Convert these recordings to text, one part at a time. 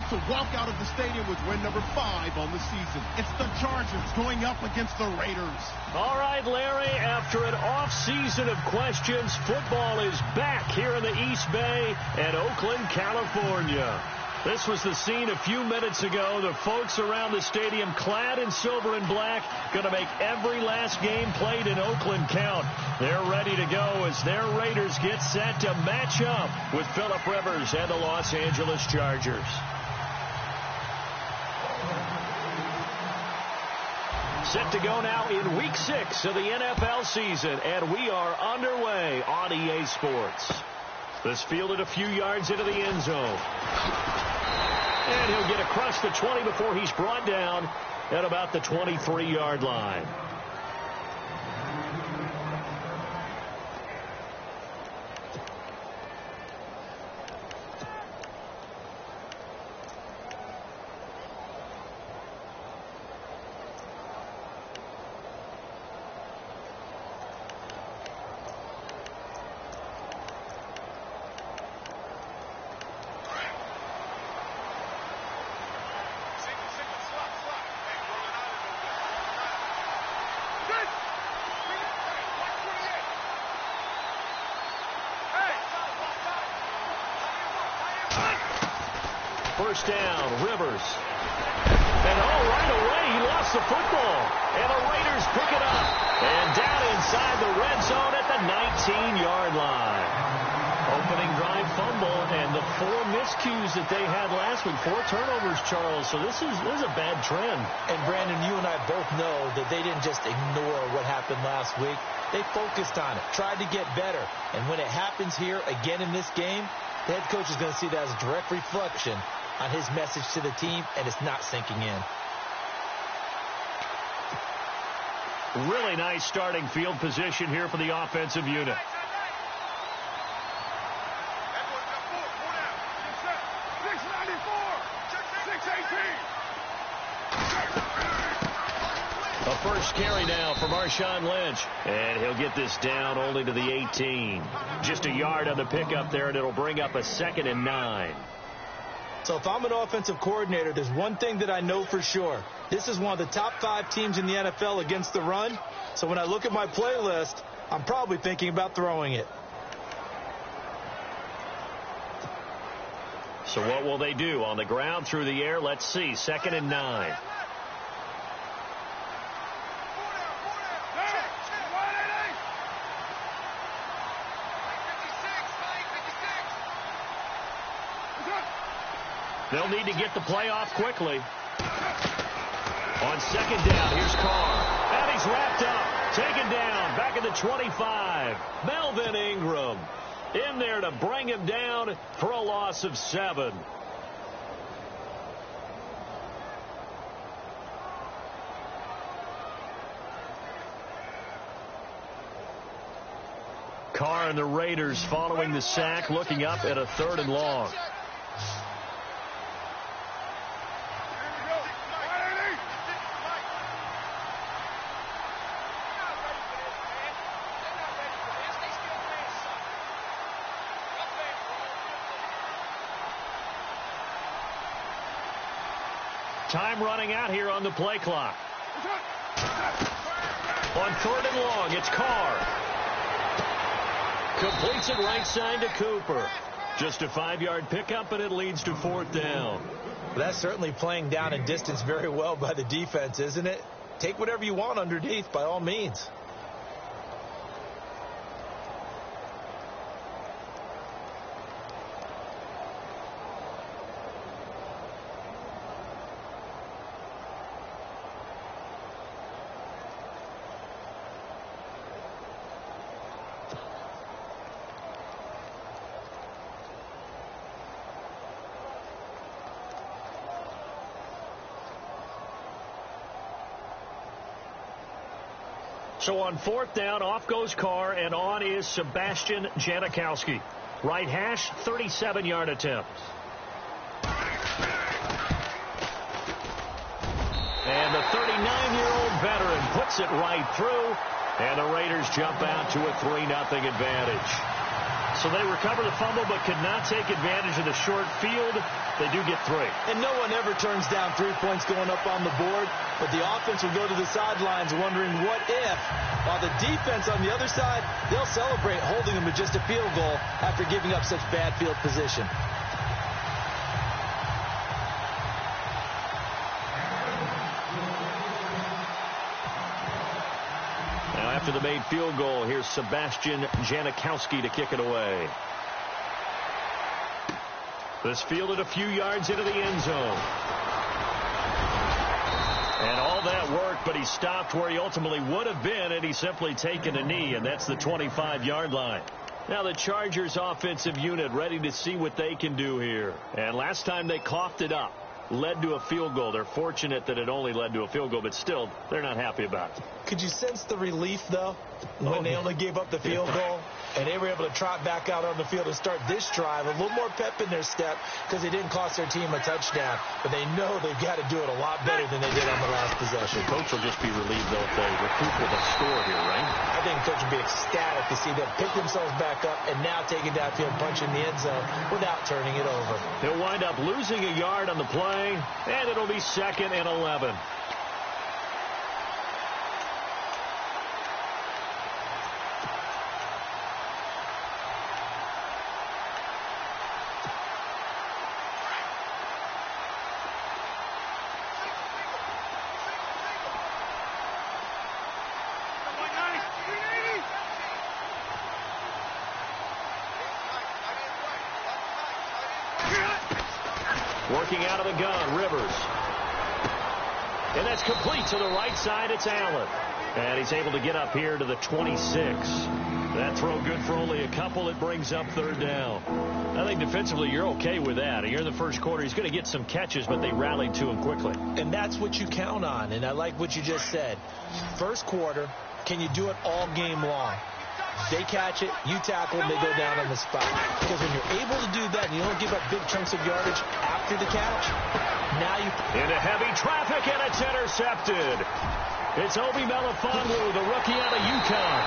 to walk out of the stadium with win number 5 on the season. It's the Chargers going up against the Raiders. All right, Larry, after an off-season of questions, football is back here in the East Bay and Oakland, California. This was the scene a few minutes ago. The folks around the stadium clad in silver and black going to make every last game played in Oakland count. They're ready to go as their Raiders get set to match up with Phillip Rivers and the Los Angeles Chargers. Set to go now in Week 6 of the NFL season, and we are underway on EA Sports. This fielded a few yards into the end zone. And he'll get across the 20 before he's brought down at about the 23-yard line. First down, Rivers. And right away, he lost the football. And the Raiders pick it up. And down inside the red zone at the 19-yard line. Opening drive fumble and the 4 miscues that they had last week. 4 turnovers, Charles. So this is a bad trend. And, Brandon, you and I both know that they didn't just ignore what happened last week. They focused on it, tried to get better. And when it happens here again in this game, the head coach is going to see that as a direct reflection on his message to the team, and it's not sinking in. Really nice starting field position here for the offensive unit. A first carry now for Marshawn Lynch. And he'll get this down only to the 18. Just a yard on the pickup there, and it'll bring up a 2nd and 9. So if I'm an offensive coordinator, there's one thing that I know for sure. This is one of the top 5 teams in the NFL against the run. So when I look at my playlist, I'm probably thinking about throwing it. So what will they do? On the ground, through the air? Let's see. 2nd and 9. They'll need to get the play off quickly. On 2nd down, here's Carr. And he's wrapped up. Taken down. Back at the 25. Melvin Ingram in there to bring him down for a loss of 7. Carr and the Raiders following the sack, looking up at a 3rd and long. Time running out here on the play clock. On 3rd and long, it's Carr. Completes it right side to Cooper. Just a 5-yard pickup, and it leads to 4th down. Well, that's certainly playing down and distance very well by the defense, isn't it? Take whatever you want underneath, by all means. So on 4th down, off goes Carr, and on is Sebastian Janikowski. Right hash, 37-yard attempt. And the 39-year-old veteran puts it right through, and the Raiders jump out to a 3-0 advantage. So they recover the fumble but could not take advantage of the short field. They do get 3. And no one ever turns down 3 points going up on the board, but the offense will go to the sidelines wondering what if, while the defense on the other side, they'll celebrate holding them to just a field goal after giving up such bad field position. Now after the made field goal, here's Sebastian Janikowski to kick it away. This fielded a few yards into the end zone. And all that work, but he stopped where he ultimately would have been had he simply taken a knee, and that's the 25-yard line. Now the Chargers offensive unit ready to see what they can do here. And last time they coughed it up, led to a field goal. They're fortunate that it only led to a field goal, but still, they're not happy about it. Could you sense the relief, though, when they only gave up the field goal? And they were able to trot back out on the field and start this drive. A little more pep in their step because it didn't cost their team a touchdown. But they know they've got to do it a lot better than they did on the last possession. Coach will just be relieved, though, if they recoup with a score here, right? I think Coach will be ecstatic to see them pick themselves back up and now taking downfield, punching the end zone without turning it over. He'll wind up losing a yard on the play, and it'll be 2nd and 11. Working out of the gun, Rivers. And that's complete to the right side. It's Allen. And he's able to get up here to the 26. That throw good for only a couple. It brings up 3rd down. I think defensively you're okay with that. Here in the first quarter, he's going to get some catches, but they rallied to him quickly. And that's what you count on. And I like what you just said. First quarter, can you do it all game long? They catch it, you tackle, and they go down on the spot. Because when you're able to do that and you don't give up big chunks of yardage after the catch, now you... Into heavy traffic, and it's intercepted. It's Obi Melifonwu, the rookie out of UConn.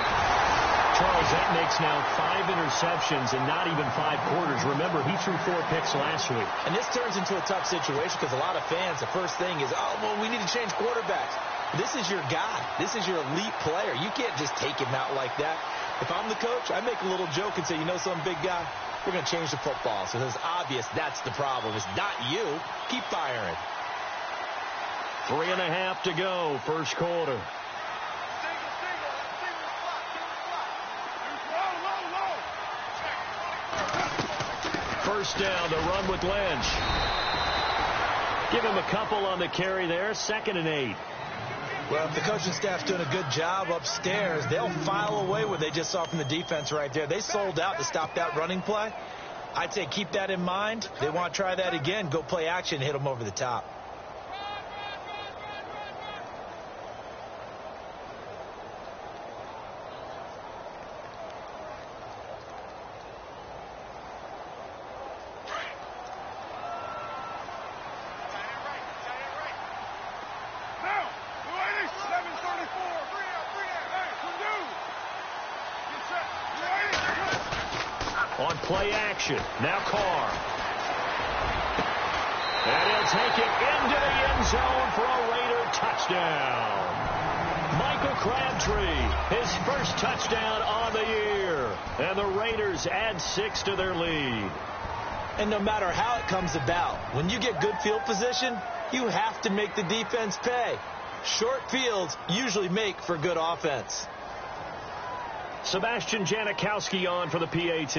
Charles, that makes now 5 interceptions and not even 5 quarters. Remember, he threw 4 picks last week. And this turns into a tough situation because a lot of fans, the first thing is, oh, well, we need to change quarterbacks. This is your guy. This is your elite player. You can't just take him out like that. If I'm the coach, I make a little joke and say, you know something, big guy? We're going to change the football. So it's obvious that's the problem. It's not you. Keep firing. 3.5 to go, first quarter. First down, the run with Lynch. Give him a couple on the carry there. 2nd and 8. Well, if the coaching staff's doing a good job upstairs, they'll file away what they just saw from the defense right there. They sold out to stop that running play. I'd say keep that in mind. They want to try that again. Go play action and hit them over the top. On play action. Now Carr. And he'll take it into the end zone for a Raider touchdown. Michael Crabtree, his first touchdown on the year. And the Raiders add 6 to their lead. And no matter how it comes about, when you get good field position, you have to make the defense pay. Short fields usually make for good offense. Sebastian Janikowski on for the PAT.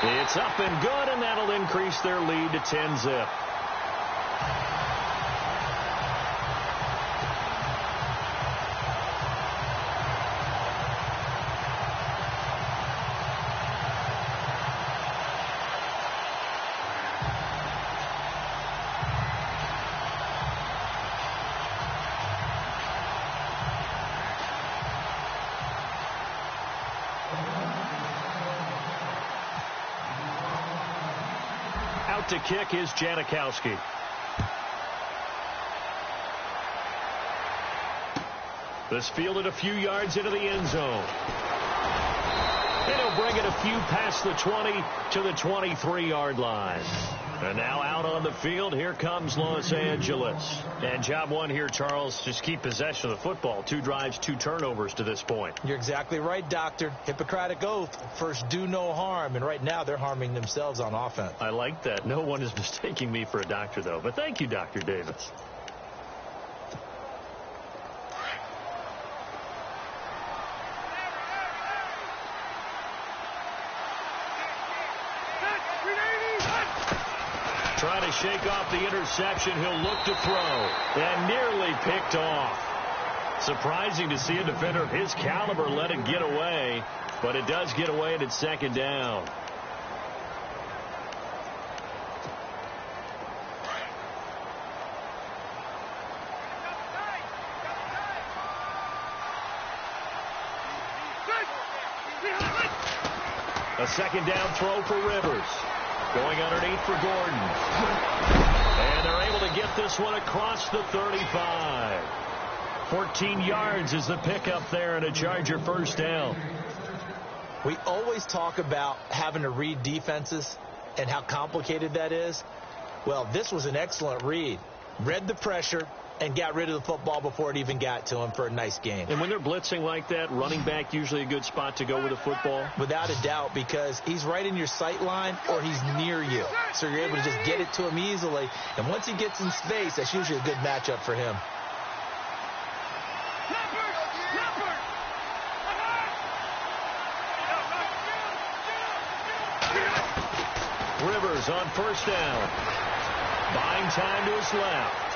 It's up and good, and that'll increase their lead to 10-zip. Out to kick is Janikowski. This fielded a few yards into the end zone. And he'll bring it a few past the 20 to the 23-yard line. And now out on the field, here comes Los Angeles. And job one here, Charles, just keep possession of the football. 2 drives, 2 turnovers to this point. You're exactly right, Doctor. Hippocratic oath. First, do no harm. And right now, they're harming themselves on offense. I like that. No one is mistaking me for a doctor, though. But thank you, Dr. Davis. Trying to shake off the interception. He'll look to throw. And nearly picked off. Surprising to see a defender of his caliber let it get away. But it does get away, and it's second down. A second down throw for Rivers. Going underneath for Gordon. And they're able to get this one across the 35. 14 yards is the pickup there and a Charger first down. We always talk about having to read defenses and how complicated that is. Well, this was an excellent read. Read the pressure and got rid of the football before it even got to him for a nice gain. And when they're blitzing like that, running back usually a good spot to go with the football? Without a doubt, because he's right in your sight line or he's near you. So you're able to just get it to him easily. And once he gets in space, that's usually a good matchup for him. Rivers on first down. Buying time to his left.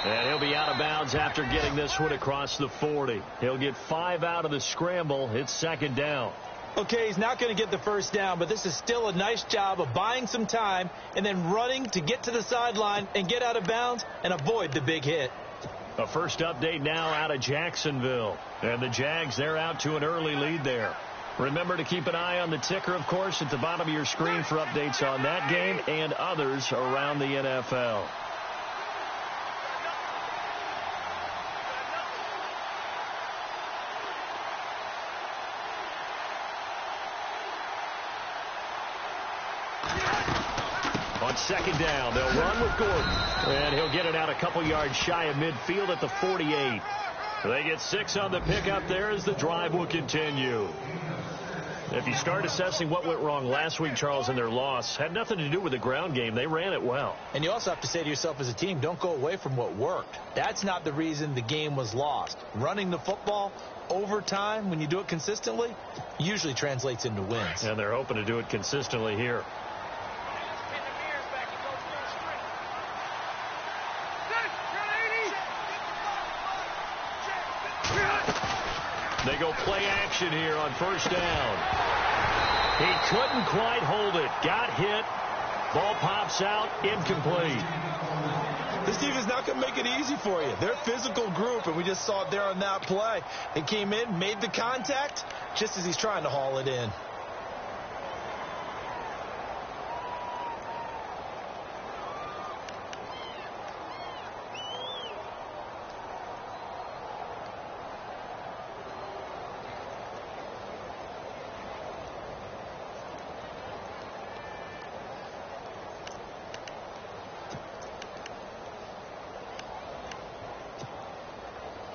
And he'll be out of bounds after getting this one across the 40. He'll get 5 out of the scramble. It's second down. Okay, he's not going to get the first down, but this is still a nice job of buying some time and then running to get to the sideline and get out of bounds and avoid the big hit. A first update now out of Jacksonville. And the Jags, they're out to an early lead there. Remember to keep an eye on the ticker, of course, at the bottom of your screen for updates on that game and others around the NFL. On second down, they'll run with Gordon. And he'll get it out a couple yards shy of midfield at the 48. They get 6 on the pickup there as the drive will continue. If you start assessing what went wrong last week, Charles, in their loss, had nothing to do with the ground game. They ran it well. And you also have to say to yourself as a team, don't go away from what worked. That's not the reason the game was lost. Running the football over time, when you do it consistently, usually translates into wins. And they're hoping to do it consistently here. They go play action here on first down. He couldn't quite hold it. Got hit. Ball pops out. Incomplete. This team is not going to make it easy for you. They're a physical group, and we just saw it there on that play. They came in, made the contact, just as he's trying to haul it in.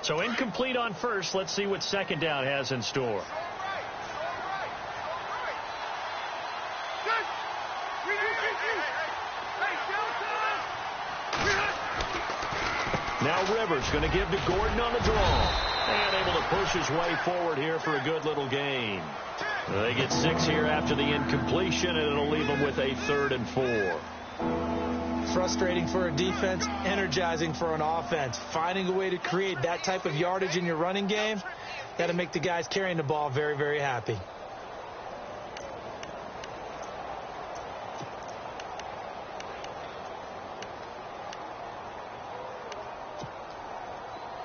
So incomplete on first. Let's see what second down has in store. Now Rivers going to give to Gordon on the draw. And able to push his way forward here for a good little gain. They get 6 here after the incompletion, and it'll leave them with a 3rd and 4. Frustrating for a defense, energizing for an offense. Finding a way to create that type of yardage in your running game, got to make the guys carrying the ball very, very happy.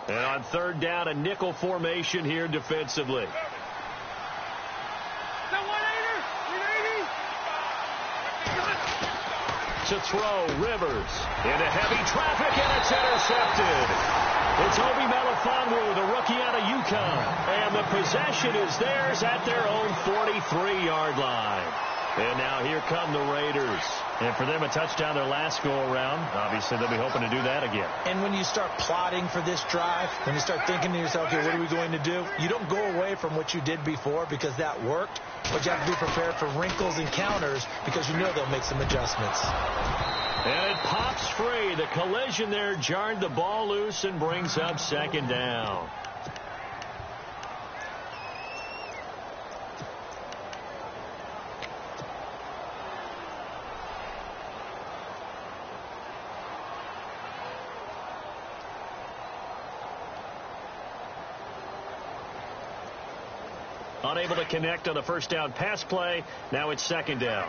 And on third down, a nickel formation here defensively. to throw. Rivers into heavy traffic, and it's intercepted. It's Obi Melifonwu, the rookie out of UConn. And the possession is theirs at their own 43-yard line. And now here come the Raiders. And for them, a touchdown their last go-around. Obviously, they'll be hoping to do that again. And when you start plotting for this drive, when you start thinking to yourself, okay, what are we going to do? You don't go away from what you did before because that worked. But you have to be prepared for wrinkles and counters because you know they'll make some adjustmts. And it pops free. The collision there jarred the ball loose and brings up second down. Unable to connect on the first down pass play. Now it's second down.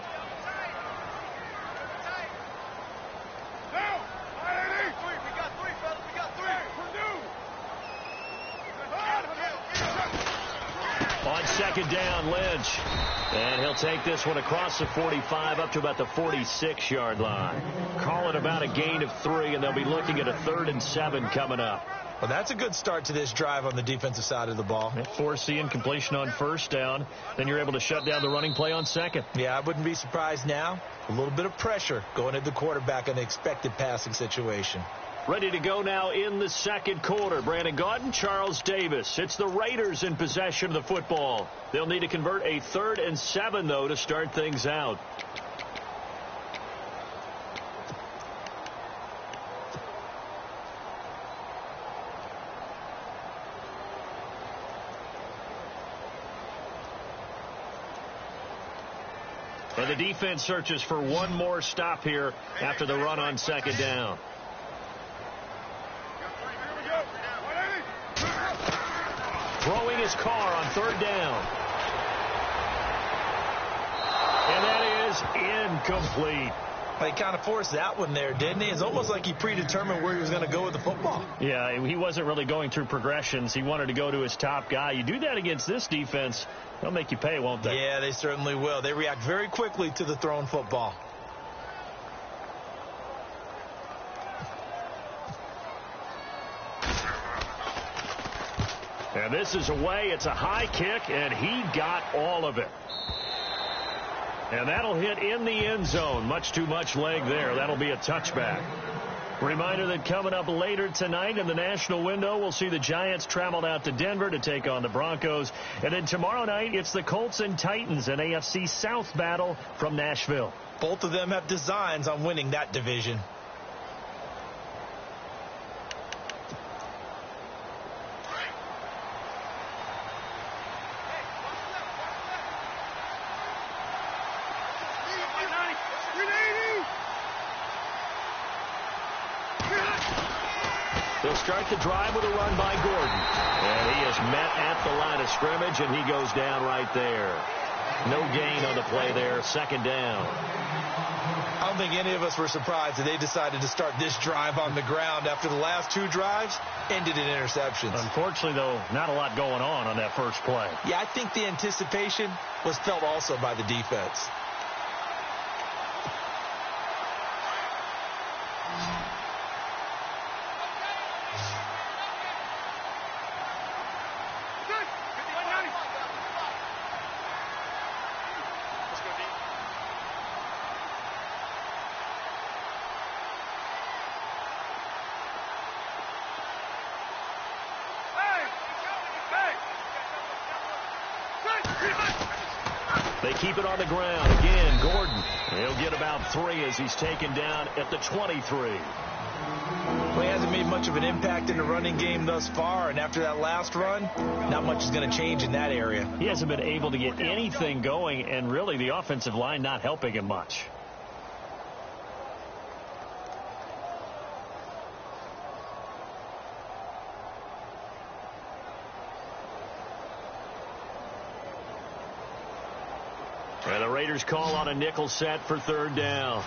On second down, Lynch. And he'll take this one across the 45 up to about the 46-yard line. Call it about a gain of 3, and they'll be looking at a 3rd and 7 coming up. Well, that's a good start to this drive on the defensive side of the ball. Forcing completion on first down. Then you're able to shut down the running play on second. Yeah, I wouldn't be surprised now. A little bit of pressure going at the quarterback in an expected passing situation. Ready to go now in the second quarter. Brandon Gaudin, Charles Davis. It's the Raiders in possession of the football. They'll need to convert a 3rd and 7, though, to start things out. And the defense searches for one more stop here after the run on second down. Throwing his car on 3rd down. And that is incomplete. He kind of forced that one there, didn't he? It's almost like he predetermined where he was going to go with the football. Yeah, he wasn't really going through progressions. He wanted to go to his top guy. You do that against this defense, they'll make you pay, won't they? Yeah, they certainly will. They react very quickly to the thrown football. And this is away. It's a high kick, and he got all of it. And that'll hit in the end zone. Much too much leg there. That'll be a touchback. Reminder that coming up later tonight in the national window, we'll see the Giants travel out to Denver to take on the Broncos. And then tomorrow night, it's the Colts and Titans, an AFC South battle from Nashville. Both of them have designs on winning that division. They'll start the drive with a run by Gordon. And he is met at the line of scrimmage, and he goes down right there. No gain on the play there. Second down. I don't think any of us were surprised that they decided to start this drive on the ground after the last 2 drives ended in interceptions. Unfortunately, though, not a lot going on that first play. Yeah, I think the anticipation was felt also by the defense. They keep it on the ground. Again, Gordon. He'll get about 3 as he's taken down at the 23. Well, he hasn't made much of an impact in the running game thus far, and after that last run, not much is going to change in that area. He hasn't been able to get anything going, and really the offensive line not helping him much. And the Raiders call on a nickel set for 3rd down.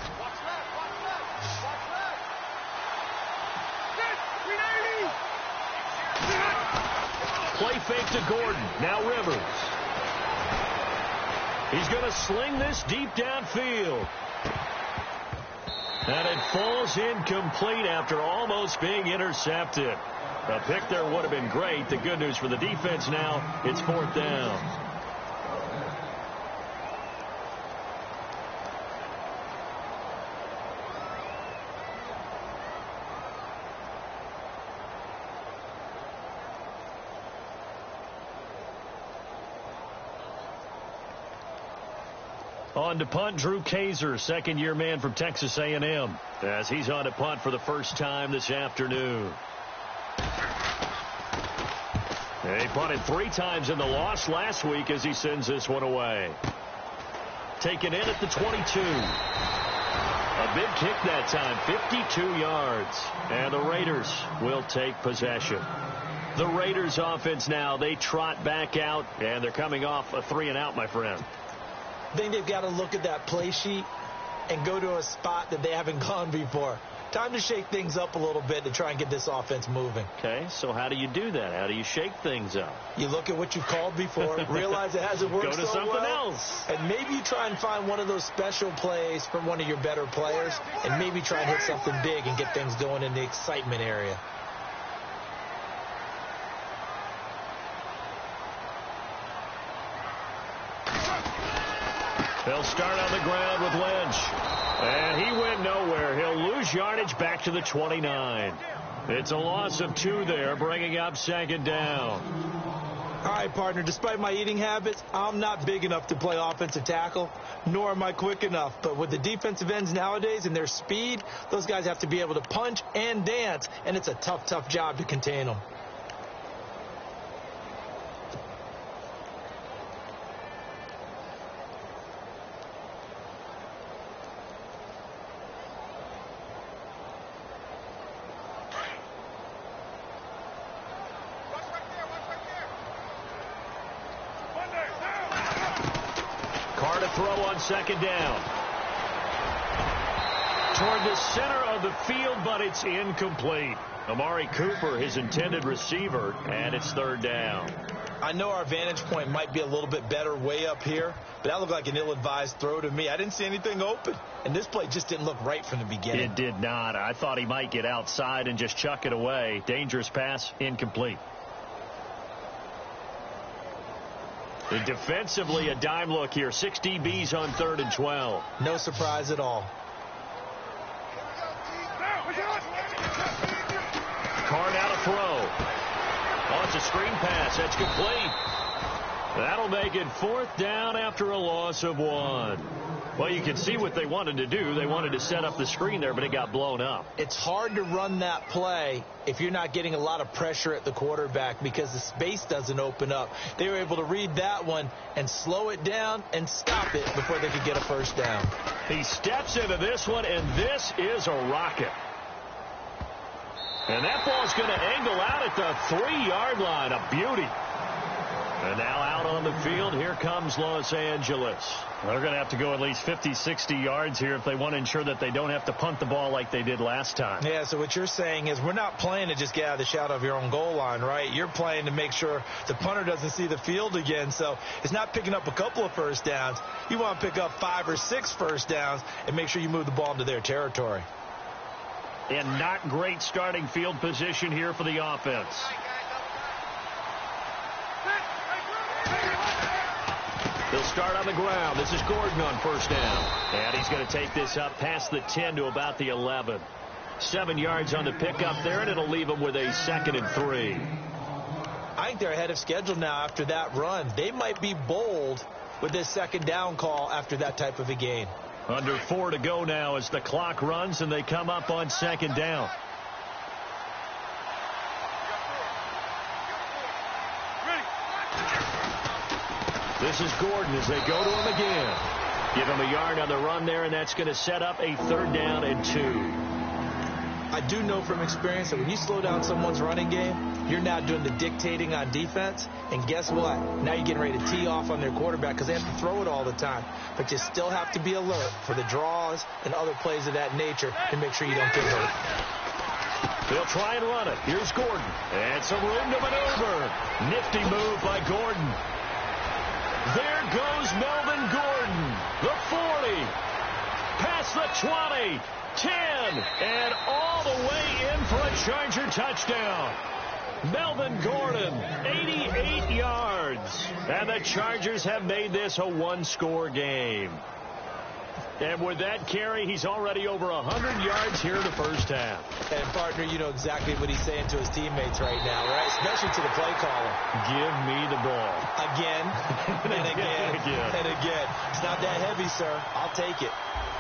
Play fake to Gordon. Now Rivers. He's going to sling this deep downfield. And it falls incomplete after almost being intercepted. A pick there would have been great. The good news for the defense now, it's 4th down. On to punt, Drew Kaiser, second-year man from Texas A&M, as he's on to punt for the first time this afternoon. He punted 3 times in the loss last week as he sends this one away. Taken in at the 22. A big kick that time, 52 yards. And the Raiders will take possession. The Raiders offense now, they trot back out, and they're coming off a 3-and-out, my friend. I think they've got to look at that play sheet and go to a spot that they haven't gone before. Time to shake things up a little bit to try and get this offense moving. Okay, so how do you do that? How do you shake things up? You look at what you've called before, realize it hasn't worked Go to so something well, else. and maybe you try and find one of those special plays from one of your better players, and maybe try and hit something big and get things going in the excitement area. They'll start on the ground with Lynch. And he went nowhere. He'll lose yardage back to the 29. It's a loss of 2 there, bringing up 2nd down. All right, partner, despite my eating habits, I'm not big enough to play offensive tackle, nor am I quick enough. But with the defensive ends nowadays and their speed, those guys have to be able to punch and dance, and it's a tough, tough job to contain them. Throw on 2nd down. Toward the center of the field, but it's incomplete. Amari Cooper, his intended receiver, and it's 3rd down. I know our vantage point might be a little bit better way up here, but that looked like an ill-advised throw to me. I didn't see anything open, and this play just didn't look right from the beginning. It did not. I thought he might get outside and just chuck it away. Dangerous pass, incomplete. Defensively, a dime look here. 6 DBs on 3rd and 12. No surprise at all. Card out a throw. Oh, it's a screen pass. That's complete. That'll make it 4th down after a loss of 1. Well, you can see what they wanted to do. They wanted to set up the screen there, but it got blown up. It's hard to run that play if you're not getting a lot of pressure at the quarterback because the space doesn't open up. They were able to read that one and slow it down and stop it before they could get a 1st down. He steps into this one, and this is a rocket. And that ball's going to angle out at the 3-yard line. A beauty. And now out on the field, here comes Los Angeles. They're going to have to go at least 50, 60 yards here if they want to ensure that they don't have to punt the ball like they did last time. Yeah, so what you're saying is we're not playing to just get out of the shadow of your own goal line, right? You're playing to make sure the punter doesn't see the field again. So it's not picking up a couple of 1st downs. You want to pick up 5 or 6 1st downs and make sure you move the ball into their territory. And not great starting field position here for the offense. They'll start on the ground. This is Gordon on 1st down. And he's going to take this up past the 10 to about the 11. 7 yards on the pickup there, and it'll leave them with a 2nd and 3. I think they're ahead of schedule now after that run. They might be bold with this 2nd down call after that type of a game. Under 4 to go now as the clock runs, and they come up on 2nd down. This is Gordon as they go to him again. Give him a yard on the run there, and that's going to set up a 3rd down and 2. I do know from experience that when you slow down someone's running game, you're now doing the dictating on defense. And guess what? Now you're getting ready to tee off on their quarterback because they have to throw it all the time. But you still have to be alert for the draws and other plays of that nature to make sure you don't get hurt. They'll try and run it. Here's Gordon. And some room to maneuver. Nifty move by Gordon. There goes Melvin Gordon, the 40, past the 20, 10, and all the way in for a Charger touchdown. Melvin Gordon, 88 yards. And the Chargers have made this a one-score game. And with that carry, he's already over 100 yards here in the first half. And, partner, you know exactly what he's saying to his teammates right now, right? Especially to the play caller. Give me the ball. Again, and again, and again. It's not that heavy, sir. I'll take it.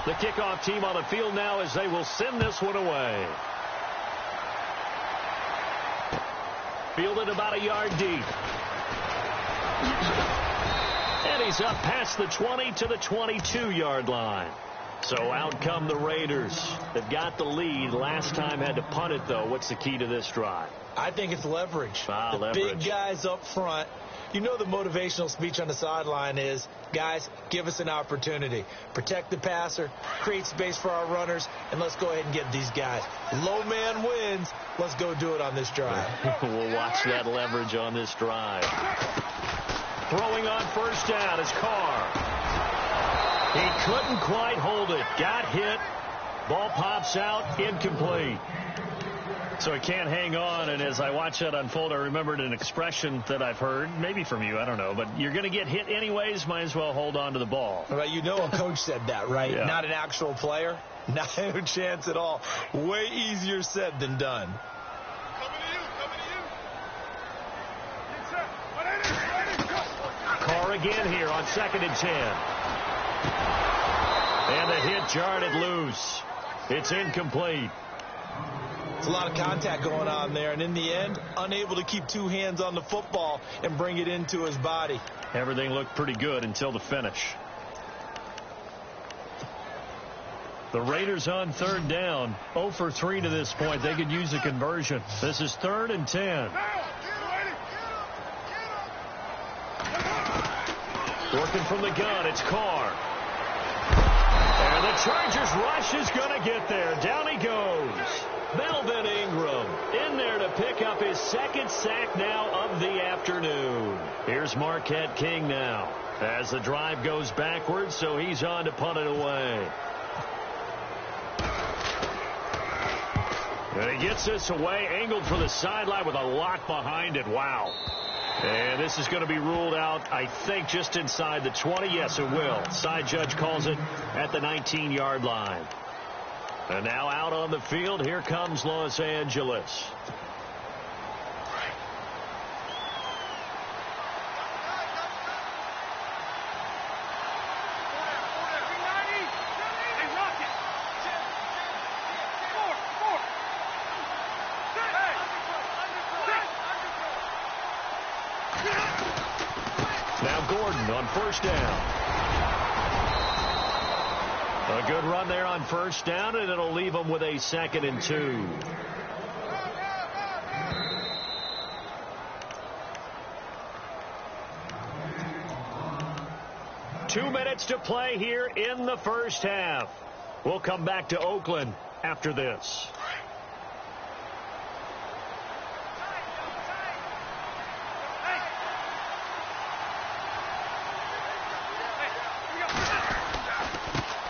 The kickoff team on the field now as they will send this one away. Fielded about a yard deep. And he's up past the 20 to the 22-yard line. So out come the Raiders. They've got the lead. Last time had to punt it, though. What's the key to this drive? I think it's leverage. Leverage. Big guys up front. You know the motivational speech on the sideline is, guys, give us an opportunity. Protect the passer, create space for our runners, and let's go ahead and get these guys. Low man wins. Let's go do it on this drive. We'll watch that leverage on this drive. Throwing on first down is Carr. He couldn't quite hold it. Got hit. Ball pops out. Incomplete. So he can't hang on, and as I watch that unfold, I remembered an expression that I've heard, maybe from you, I don't know, but you're going to get hit anyways, might as well hold on to the ball. Well, you know a coach said that, right? Yeah. Not an actual player. Not a chance at all. Way easier said than done. Carr again here on 2nd and 10. And the hit jarred it loose. It's incomplete. It's a lot of contact going on there, and in the end, unable to keep two hands on the football and bring it into his body. Everything looked pretty good until the finish. The Raiders on 3rd down, 0 for 3 to this point. They could use a conversion. This is 3rd and 10. Working from the gun, it's Carr. And the Chargers rush is going to get there. Down he goes. Melvin Ingram in there to pick up his 2nd sack now of the afternoon. Here's Marquette King now as the drive goes backwards, so he's on to punt it away. And he gets this away, angled for the sideline with a lot behind it. Wow. And this is going to be ruled out, I think, just inside the 20. Yes, it will. Side judge calls it at the 19-yard line. And now out on the field, here comes Los Angeles. Now Gordon on first down. A good run there on first down, and it'll leave them with a 2nd and 2. Two minutes to play here in the first half. We'll come back to Oakland after this.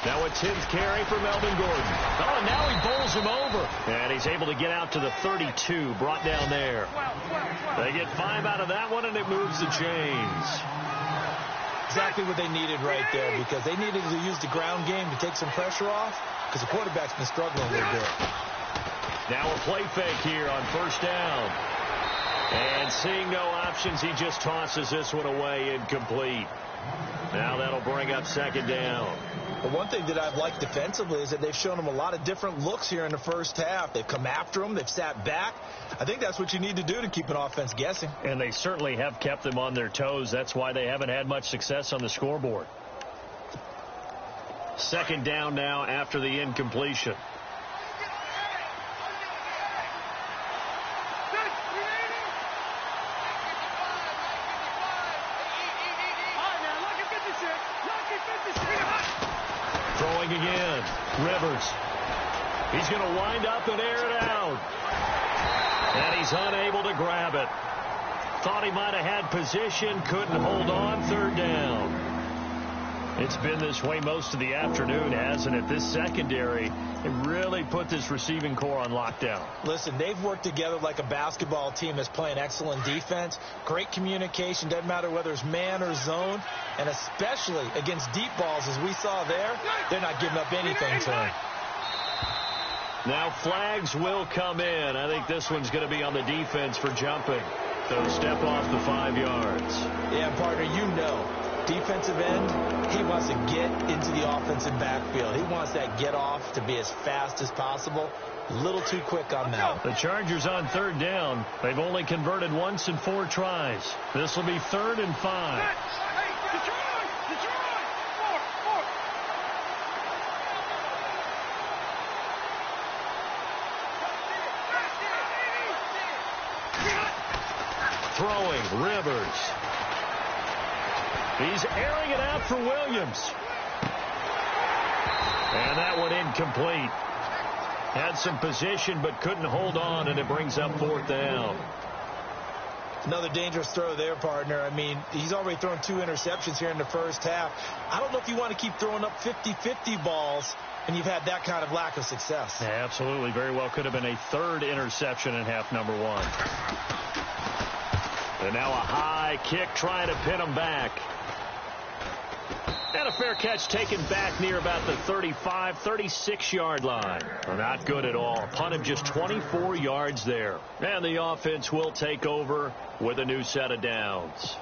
Now a 10th carry for Melvin Gordon. Oh, and now he bowls him over. And he's able to get out to the 32, brought down there. They get 5 out of that one, and it moves the chains. Exactly what they needed right there, because they needed to use the ground game to take some pressure off, because the quarterback's been struggling a little bit. Now a play fake here on first down. And seeing no options, he just tosses this one away, incomplete. Now that'll bring up 2nd down. But one thing that I've liked defensively is that they've shown him a lot of different looks here in the first half. They've come after him. They've sat back. I think that's what you need to do to keep an offense guessing. And they certainly have kept them on their toes. That's why they haven't had much success on the scoreboard. 2nd down now after the incompletion. Throwing again. Rivers. He's going to wind up and air it out. And he's unable to grab it. Thought he might have had position. Couldn't hold on. 3rd down. It's been this way most of the afternoon, hasn't it? This secondary, it really put this receiving core on lockdown. Listen, they've worked together like a basketball team that's playing excellent defense. Great communication, doesn't matter whether it's man or zone. And especially against deep balls, as we saw there, they're not giving up anything to them. Now flags will come in. I think this one's going to be on the defense for jumping. So step off the 5 yards. Yeah, partner, you know. Defensive end, he wants to get into the offensive backfield. He wants that get off to be as fast as possible. A little too quick on that. The Chargers on 3rd down. They've only converted once in 4 tries. This will be 3rd and 5. Throwing, Rivers. He's airing it out for Williams. And that one incomplete. Had some position but couldn't hold on, and it brings up 4th down. Another dangerous throw there, partner. I mean, he's already thrown 2 interceptions here in the first half. I don't know if you want to keep throwing up 50-50 balls when you've had that kind of lack of success. Yeah, absolutely. Very well could have been a 3rd interception in half number 1. And now a high kick trying to pin him back. And a fair catch taken back near about the 35, 36-yard line. Well, not good at all. Punt of just 24 yards there. And the offense will take over with a new set of downs.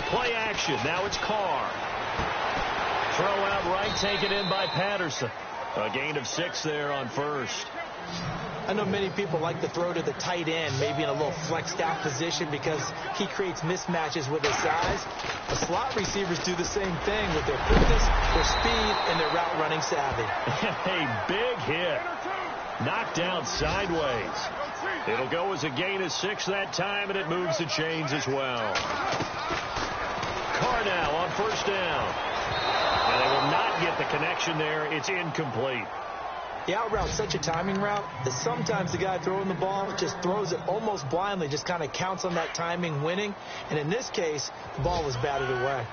Play action. Now it's Carr. Throw out right, taken in by Patterson. A gain of 6 there on 1st. I know many people like to throw to the tight end, maybe in a little flexed out position because he creates mismatches with his size. The slot receivers do the same thing with their quickness, their speed, and their route running savvy. A big hit. Knocked out sideways. It'll go as a gain of 6 that time, and it moves the chains as well. Carr now on 1st down. And they will not get the connection there. It's incomplete. The out route's such a timing route that sometimes the guy throwing the ball just throws it almost blindly, just kind of counts on that timing winning. And in this case, the ball was batted away.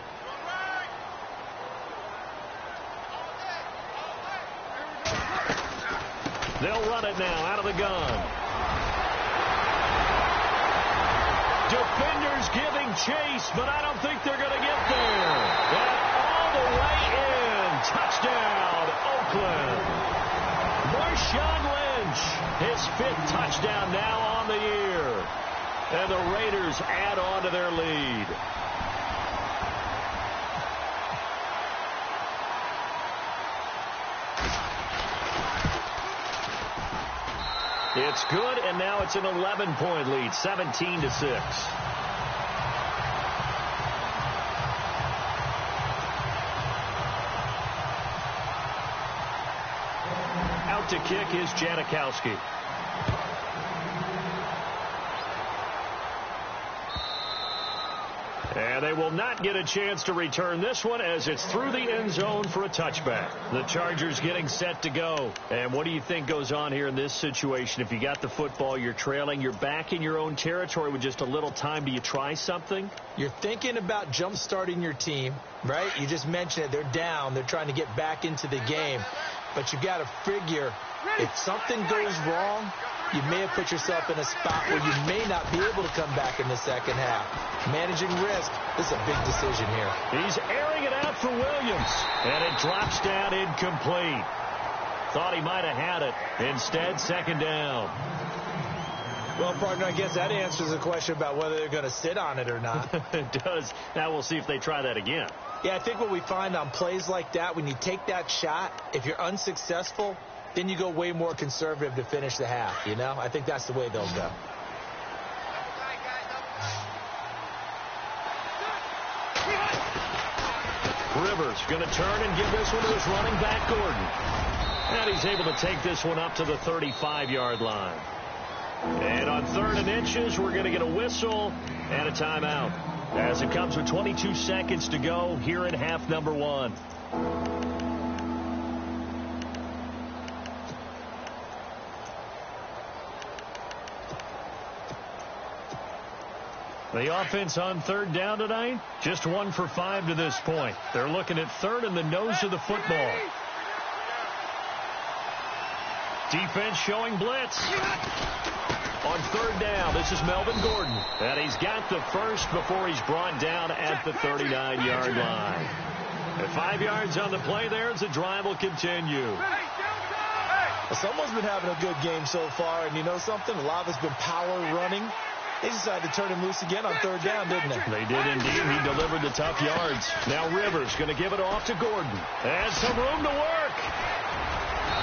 They'll run it now out of the gun. Defenders giving chase, but I don't think they're going to get there. And all the way in. Touchdown, Oakland. Marshawn Lynch, his 5th touchdown now on the year. And the Raiders add on to their lead. It's good, and now it's an 11-point lead, 17-6. Out to kick is Janikowski. And they will not get a chance to return this one as it's through the end zone for a touchback. The Chargers getting set to go. And what do you think goes on here in this situation? If you got the football, you're trailing, you're back in your own territory with just a little time. Do you try something? You're thinking about jump-starting your team, right? You just mentioned it. They're down. They're trying to get back into the game. But you've got to figure if something goes wrong, you may have put yourself in a spot where you may not be able to come back in the second half. Managing risk, this is a big decision here. He's airing it out for Williams, and it drops down incomplete. Thought he might have had it. Instead, 2nd down. Well, partner, I guess that answers the question about whether they're going to sit on it or not. It does. Now we'll see if they try that again. Yeah, I think what we find on plays like that, when you take that shot, if you're unsuccessful, then you go way more conservative to finish the half, you know? I think that's the way they'll go. Rivers going to turn and give this one to his running back, Gordon. And he's able to take this one up to the 35-yard line. And on 3rd and inches, we're going to get a whistle and a timeout. as it comes with 22 seconds to go here in half number one. The offense on third down tonight, just 1 for 5 to this point. They're looking at third in the nose of the football. Defense showing blitz. On third down, this is Melvin Gordon. And he's got the first before he's brought down at the 39-yard line. At 5 yards on the play there as the drive will continue. Well, someone's been having a good game so far, and you know something? A lot of it's been power running. They decided to turn him loose again on third down, didn't they? They did indeed. He delivered the tough yards. Now Rivers going to give it off to Gordon. And some room to work.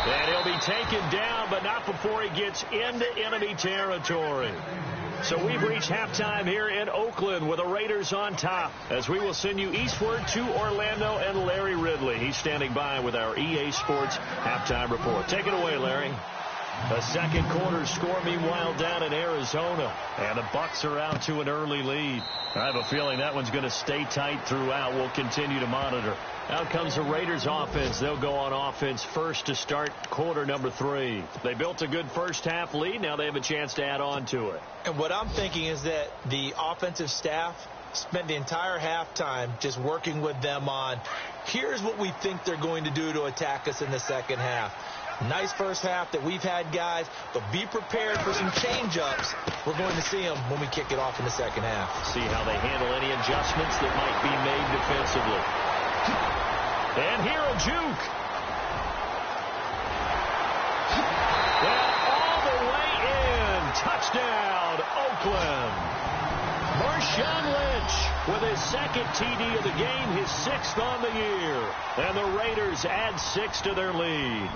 And he'll be taken down, but not before he gets into enemy territory. So we've reached halftime here in Oakland with the Raiders on top, as we will send you eastward to Orlando and Larry Ridley. He's standing by with our EA Sports halftime report. Take it away, Larry. The second quarter score, meanwhile, down in Arizona. And the Bucs are out to an early lead. I have a feeling that one's going to stay tight throughout. We'll continue to monitor. Out comes the Raiders offense. They'll go on offense first to start quarter number 3. They built a good first half lead. Now they have a chance to add on to it. And what I'm thinking is that the offensive staff spent the entire halftime just working with them on, here's what we think they're going to do to attack us in the second half. Nice first half that we've had, guys, but be prepared for some change-ups. We're going to see them when we kick it off in the second half. See how they handle any adjustments that might be made defensively. And here a juke. And all the way in. Touchdown, Oakland. Marshawn Lynch with his second TD of the game, his 6th on the year. And the Raiders add 6 to their lead.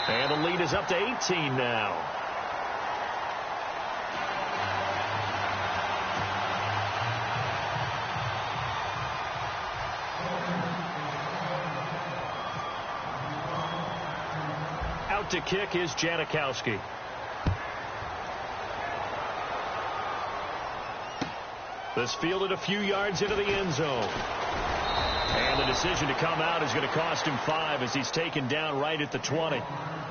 And the lead is up to 18 now. Out to kick is Janikowski. This fielded a few yards into the end zone. And the decision to come out is going to cost him 5 as he's taken down right at the 20.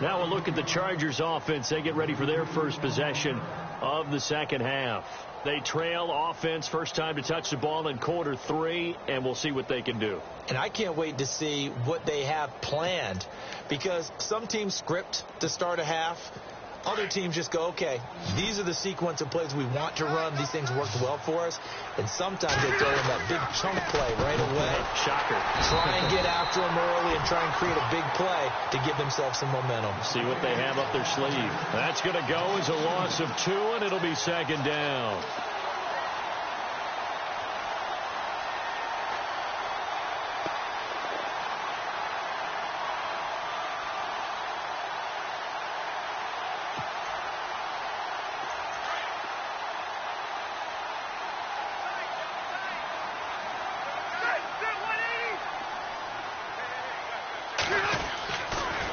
Now we'll look at the Chargers offense. They get ready for their first possession of the second half. They trail offense, first time to touch the ball in quarter 3, and we'll see what they can do. And I can't wait to see what they have planned, because some teams script to start a half. Other teams just go, okay, these are the sequence of plays we want to run. These things worked well for us. And sometimes they throw in that big chunk play right away. Shocker. Try and get after them early and try and create a big play to give themselves some momentum. See what they have up their sleeve. That's going to go as a loss of 2, and it'll be second down.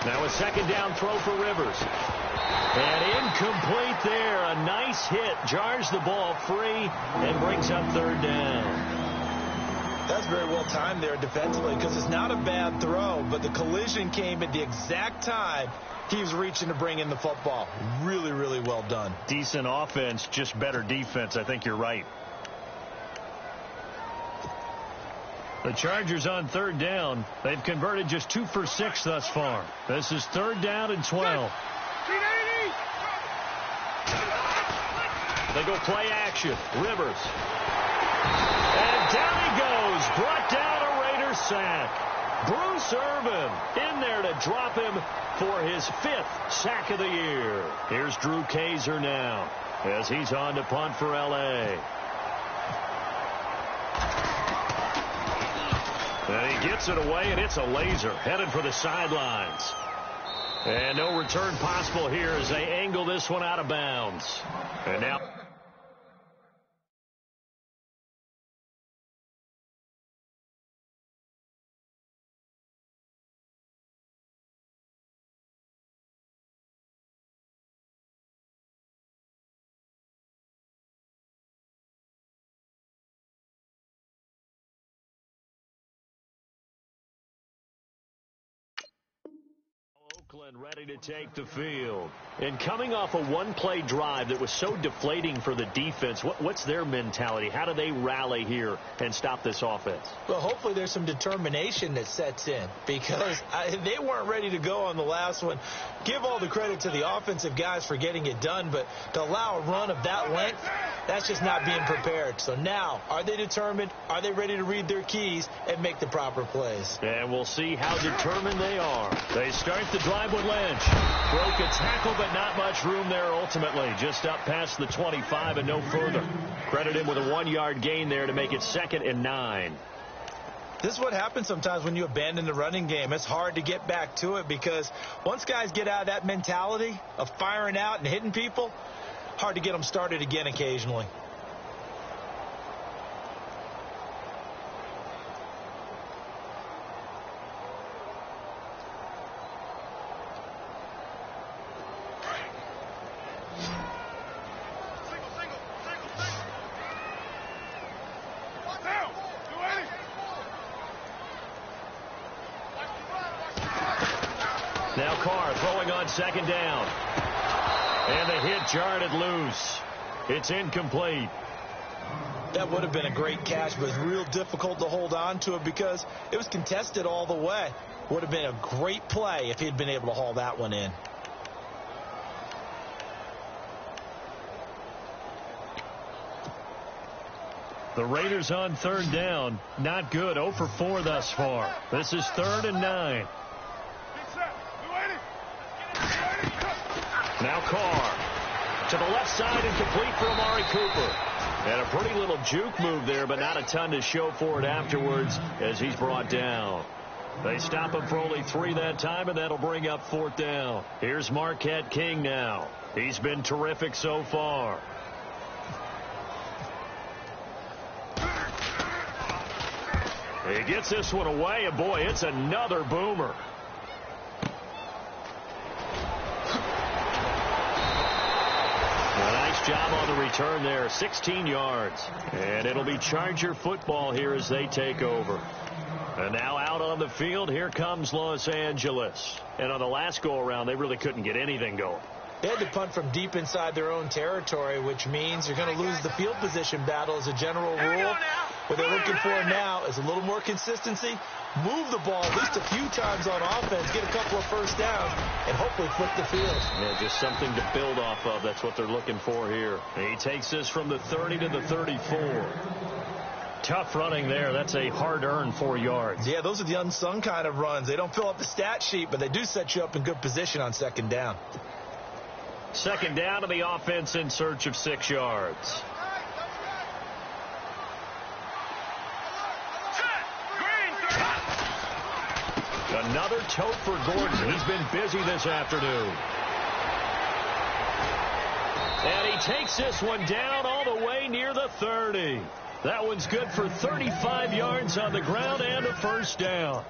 Now a second down throw for Rivers. And incomplete there. A nice hit. Jars the ball free and brings up third down. That's very well timed there defensively, because it's not a bad throw, but the collision came at the exact time he was reaching to bring in the football. Really, really well done. Decent offense, just better defense. I think you're right. The Chargers on third down. They've converted just 2 for 6 thus far. This is third down and 12. They go play action. Rivers. And down he goes. Brought down a Raider sack. Bruce Irvin in there to drop him for his 5th sack of the year. Here's Drew Kaiser now as he's on to punt for L.A. And he gets it away, and it's a laser headed for the sidelines. And no return possible here as they angle this one out of bounds. And now Oakland ready to take the field. And coming off a one-play drive that was so deflating for the defense, what's their mentality? How do they rally here and stop this offense? Well, hopefully there's some determination that sets in because they weren't ready to go on the last one. Give all the credit to the offensive guys for getting it done, but to allow a run of that length, that's just not being prepared. So now, are they determined? Are they ready to read their keys and make the proper plays? And we'll see how determined they are. They start the drive with Lynch. Broke a tackle, but not much room there ultimately. Just up past the 25 and no further. Credit him with a 1-yard gain there to make it 2nd and 9. This is what happens sometimes when you abandon the running game. It's hard to get back to it because once guys get out of that mentality of firing out and hitting people, hard to get them started again occasionally. Now Carr throwing on 2nd down. And the hit jarred it loose. It's incomplete. That would have been a great catch, but it's real difficult to hold on to it because it was contested all the way. Would have been a great play if he'd been able to haul that one in. The Raiders on 3rd down. Not good. 0 for 4 thus far. This is 3rd and 9. Now Carr to the left side and complete for Amari Cooper. And a pretty little juke move there, but not a ton to show for it afterwards as he's brought down. They stop him for only 3 that time, and that'll bring up 4th down. Here's Marquette King now. He's been terrific so far. He gets this one away, and boy, it's another boomer. Nice job on the return there, 16 yards. And it'll be Charger football here as they take over. And now out on the field, here comes Los Angeles. And on the last go-around, they really couldn't get anything going. They had to punt from deep inside their own territory, which means you're going to lose the field position battle as a general rule. What they're looking for now is a little more consistency, move the ball at least a few times on offense, get a couple of first downs, and hopefully flip the field. Yeah, just something to build off of. That's what they're looking for here. He takes this from the 30 to the 34. Tough running there. That's a hard-earned 4 yards. Yeah, those are the unsung kind of runs. They don't fill up the stat sheet, but they do set you up in good position on 2nd down. 2nd down to the offense in search of 6 yards. Another tote for Gordon. He's been busy this afternoon. And he takes this one down all the way near the 30. That one's good for 35 yards on the ground and a 1st down.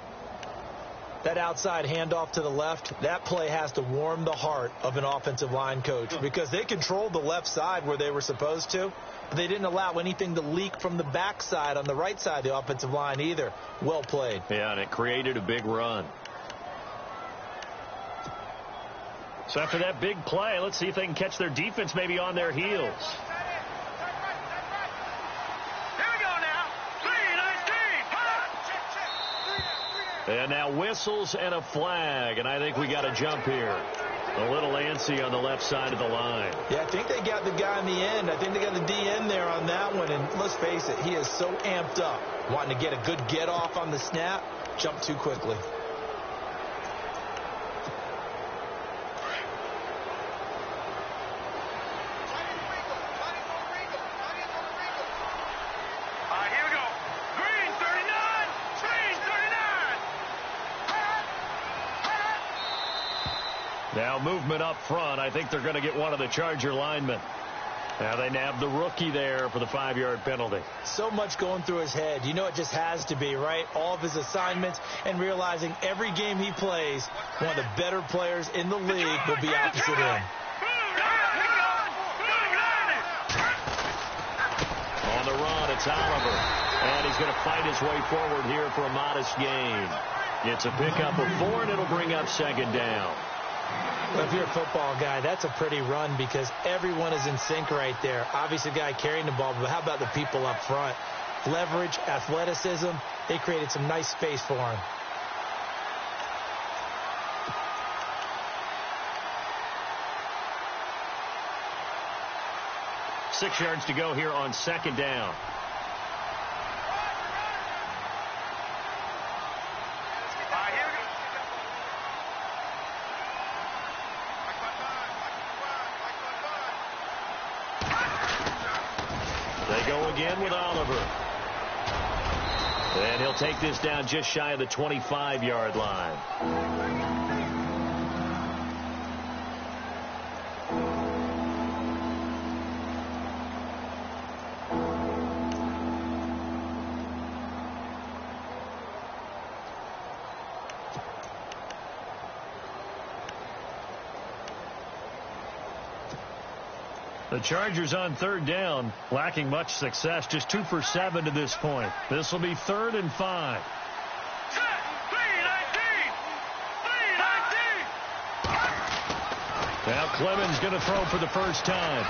That outside handoff to the left, that play has to warm the heart of an offensive line coach because they controlled the left side where they were supposed to, but they didn't allow anything to leak from the backside on the right side of the offensive line either. Well played. Yeah, and it created a big run. So after that big play, let's see if they can catch their defense maybe on their heels. And now whistles and a flag, and I think we got a jump here. A little antsy on the left side of the line. Yeah, I think they got the guy in the end. I think they got the DN there on that one, and let's face it, he is so amped up, wanting to get a good get-off on the snap, jump too quickly. Now movement up front. I think they're going to get one of the Charger linemen. Now they nabbed the rookie there for the 5-yard penalty. So much going through his head. You know it just has to be, right? All of his assignments and realizing every game he plays, one of the better players in the league will be opposite him. On the run, it's Oliver. And he's going to fight his way forward here for a modest gain. It's a pickup of 4, and it'll bring up 2nd down. Well, if you're a football guy, that's a pretty run because everyone is in sync right there. Obviously, the guy carrying the ball, but how about the people up front? Leverage, athleticism, they created some nice space for him. Six yards to go here on second down. They go again with Oliver. And he'll take this down just shy of the 25-yard line. The Chargers on third down, lacking much success, just 2 for 7 to this point. This will be 3rd and 5. Now Clemens going to throw for the first time.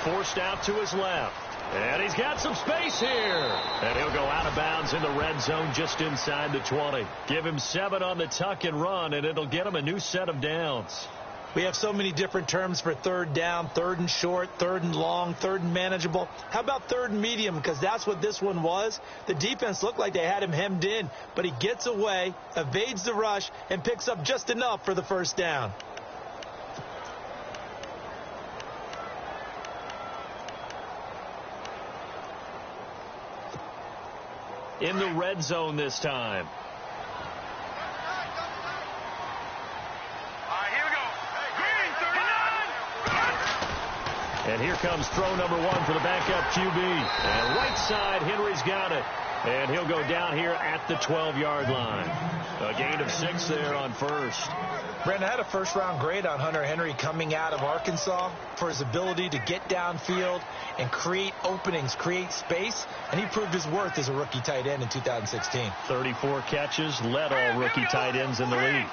Forced out to his left. And he's got some space here. And he'll go out of bounds in the red zone just inside the 20. Give him 7 on the tuck and run, and it'll get him a new set of downs. We have so many different terms for third down, third and short, third and long, third and manageable. How about third and medium? Because that's what this one was. The defense looked like they had him hemmed in, but he gets away, evades the rush, and picks up just enough for the first down. In the red zone this time. And here comes throw number 1 for the backup QB. And right side, Henry's got it. And he'll go down here at the 12-yard line. A gain of 6 there on first. Brandon, I had a first-round grade on Hunter Henry coming out of Arkansas for his ability to get downfield and create openings, create space. And he proved his worth as a rookie tight end in 2016. 34 catches, led all rookie tight ends in the league.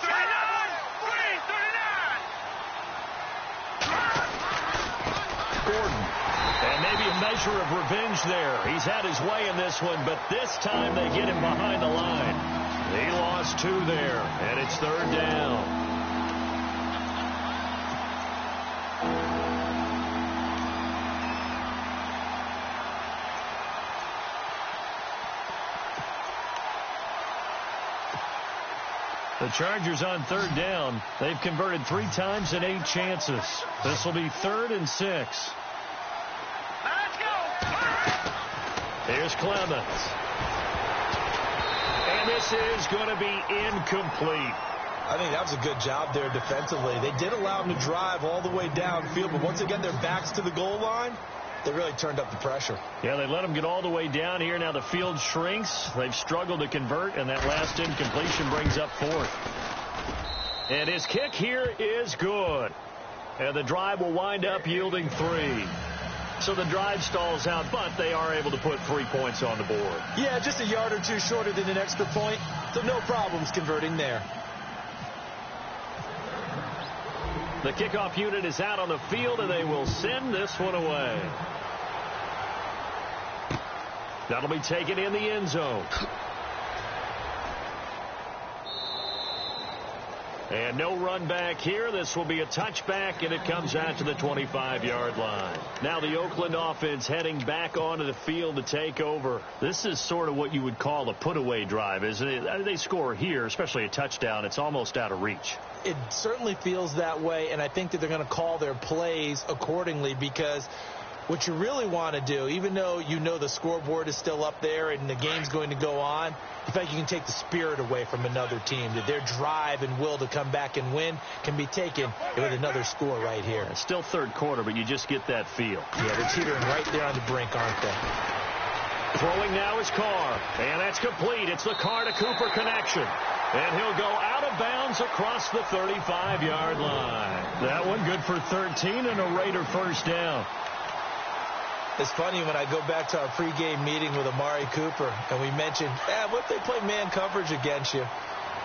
And maybe a measure of revenge there. He's had his way in this one, but this time they get him behind the line. He lost 2 there, and it's 3rd down. The Chargers on 3rd down. They've converted 3 times in 8 chances. This will be 3rd and 6. Here's Clemens. And this is going to be incomplete. I think that was a good job there defensively. They did allow him to drive all the way downfield, but once again, their backs to the goal line, they really turned up the pressure. Yeah, they let him get all the way down here. Now the field shrinks. They've struggled to convert, and that last incompletion brings up 4th. And his kick here is good. And the drive will wind up yielding 3. So the drive stalls out, but they are able to put 3 points on the board. Yeah, just a yard or 2 shorter than an extra point, so no problems converting there. The kickoff unit is out on the field, and they will send this one away. That'll be taken in the end zone. And no run back here. This will be a touchback, and it comes out to the 25-yard line. Now the Oakland offense heading back onto the field to take over. This is sort of what you would call a put-away drive, isn't it? They score here, especially a touchdown. It's almost out of reach. It certainly feels that way, and I think that they're going to call their plays accordingly because what you really want to do, even though you know the scoreboard is still up there and the game's going to go on, in fact, you can take the spirit away from another team. That their drive and will to come back and win can be taken with another score right here. It's still 3rd quarter, but you just get that feel. Yeah, they're teetering right there on the brink, aren't they? Throwing now is Carr, and that's complete. It's the Carr to Cooper connection. And he'll go out of bounds across the 35-yard line. That one good for 13 and a Raider first down. It's funny when I go back to our pregame meeting with Amari Cooper, and we mentioned, what if they play man coverage against you?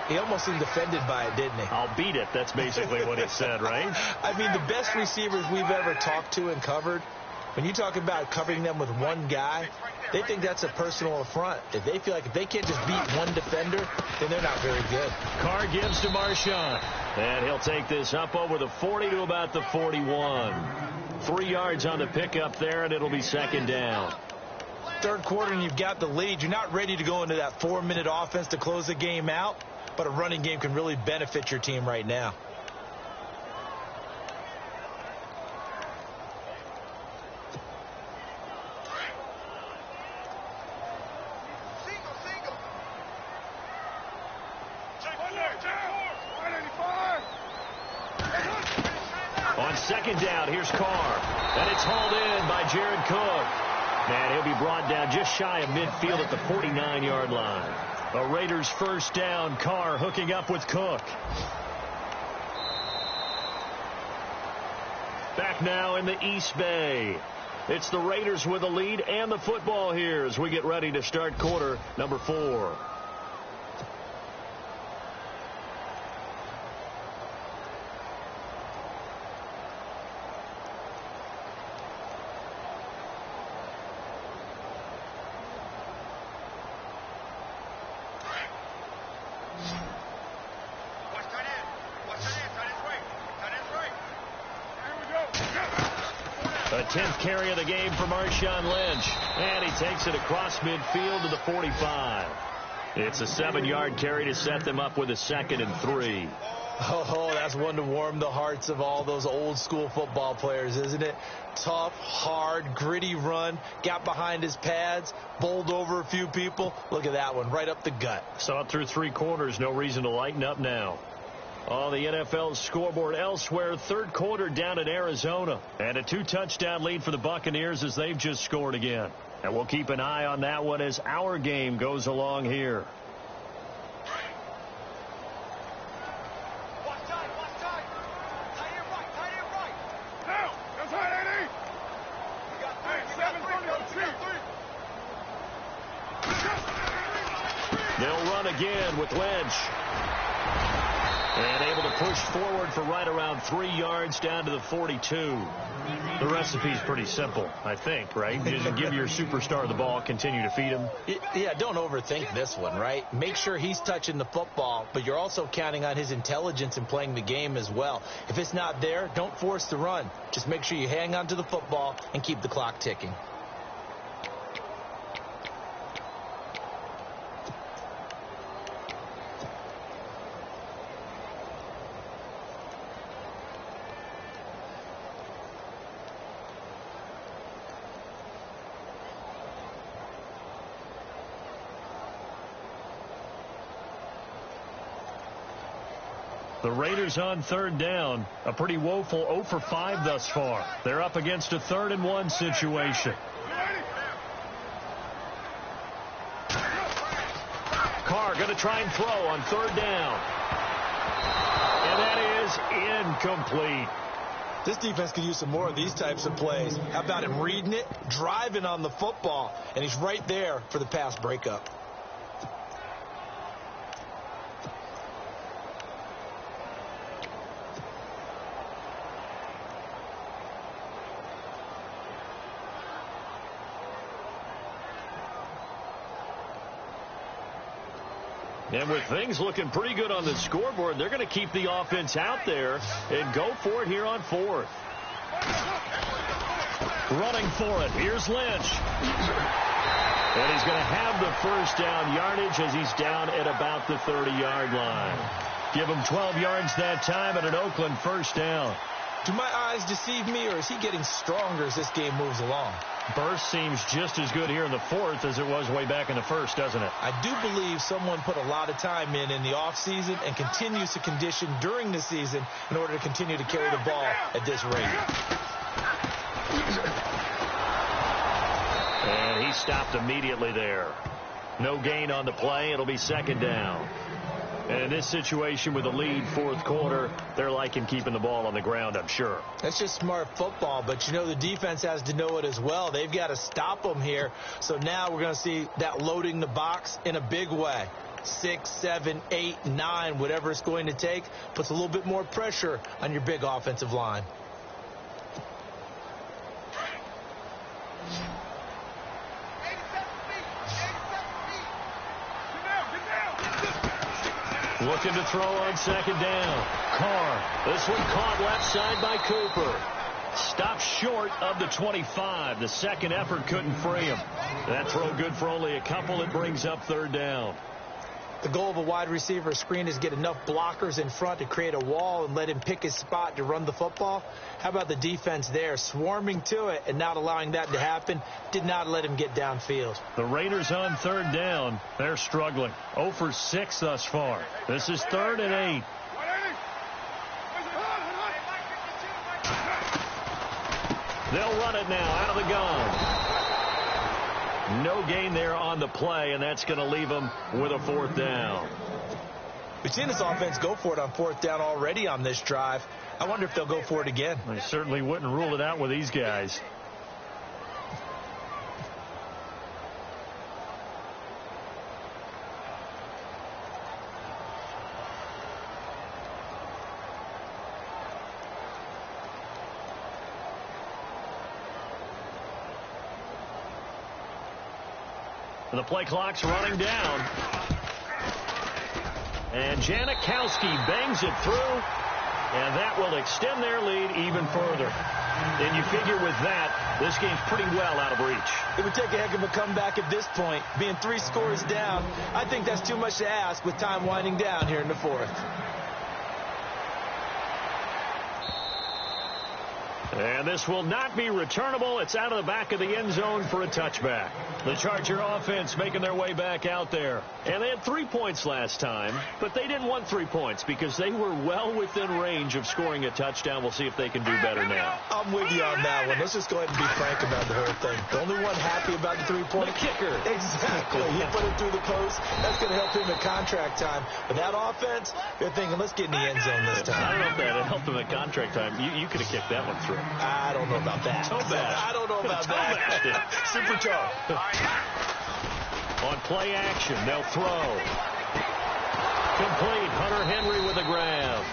He almost seemed offended by it, didn't he? I'll beat it. That's basically what he said, right? I mean, the best receivers we've ever talked to and covered, when you talk about covering them with one guy, they think that's a personal affront. If they feel like if they can't just beat one defender, then they're not very good. Carr gives to Marshawn. And he'll take this up over the 40 to about the 41. 3 yards on the pickup there, and it'll be second down. Third quarter, and you've got the lead. You're not ready to go into that 4-minute offense to close the game out, but a running game can really benefit your team right now. On second down, here's Carr. And it's hauled in by Jared Cook. And he'll be brought down just shy of midfield at the 49-yard line. A Raiders first down. Carr hooking up with Cook. Back now in the East Bay. It's the Raiders with the lead and the football here as we get ready to start quarter number 4. A 10th carry of the game for Marshawn Lynch. And he takes it across midfield to the 45. It's a 7-yard carry to set them up with a 2nd and 3. Oh, that's one to warm the hearts of all those old school football players, isn't it? Tough, hard, gritty run. Got behind his pads, bowled over a few people. Look at that one, right up the gut. Saw it through 3 quarters. No reason to lighten up now. On the NFL scoreboard elsewhere, third quarter down in Arizona. And a 2-touchdown lead for the Buccaneers as they've just scored again. And we'll keep an eye on that one as our game goes along here. They'll run again with Lynch. And able to push forward for right around 3 yards down to the 42. The recipe's pretty simple, I think, right? You just give your superstar the ball, continue to feed him. Yeah, don't overthink this one, right? Make sure he's touching the football, but you're also counting on his intelligence in playing the game as well. If it's not there, don't force the run. Just make sure you hang on to the football and keep the clock ticking. The Raiders on third down. A pretty woeful 0 for 5 thus far. They're up against a 3rd and 1 situation. Carr going to try and throw on third down. And that is incomplete. This defense could use some more of these types of plays. How about him reading it, driving on the football, and he's right there for the pass breakup. And with things looking pretty good on the scoreboard, they're going to keep the offense out there and go for it here on 4th. Running for it. Here's Lynch. And he's going to have the first down yardage as he's down at about the 30-yard line. Give him 12 yards that time and an Oakland first down. Do my eyes deceive me, or is he getting stronger as this game moves along? Burst seems just as good here in the 4th as it was way back in the 1st, doesn't it? I do believe someone put a lot of time in the offseason and continues to condition during the season in order to continue to carry the ball at this rate. And he stopped immediately there. No gain on the play. It'll be second down. And in this situation with the lead, 4th quarter, they're liking keeping the ball on the ground, I'm sure. That's just smart football, but you know the defense has to know it as well. They've got to stop them here. So now we're going to see that loading the box in a big way. 6, 7, 8, 9, whatever it's going to take, puts a little bit more pressure on your big offensive line. Looking to throw on second down. Carr. This one caught left side by Cooper. Stopped short of the 25. The second effort couldn't free him. That throw good for only a couple. It brings up third down. The goal of a wide receiver screen is to get enough blockers in front to create a wall and let him pick his spot to run the football. How about the defense there, swarming to it and not allowing that to happen? Did not let him get downfield. The Raiders on third down. They're struggling. 0 for 6 thus far. This is 3rd and 8. They'll run it now out of the gun. No gain there on the play, and that's going to leave them with a 4th down. We've seen this offense go for it on 4th down already on this drive. I wonder if they'll go for it again. They certainly wouldn't rule it out with these guys. The play clock's running down. And Janikowski bangs it through. And that will extend their lead even further. And you figure with that, this game's pretty well out of reach. It would take a heck of a comeback at this point. Being 3 scores down, I think that's too much to ask with time winding down here in the 4th. And this will not be returnable. It's out of the back of the end zone for a touchback. The Charger offense making their way back out there. And they had 3 points last time, but they didn't want 3 points because they were well within range of scoring a touchdown. We'll see if they can do better now. I'm with you on that one. Let's just go ahead and be frank about the whole thing. The only one happy about the 3-point kicker. Exactly. He put it through the post. That's going to help him at contract time. But that offense, they're thinking, let's get in the end zone this time. I don't know if that helped him at contract time. You could have kicked that one through. I don't know about that. I don't know about that. Super toe. On play action, they'll throw. Complete. Hunter Henry with a grab.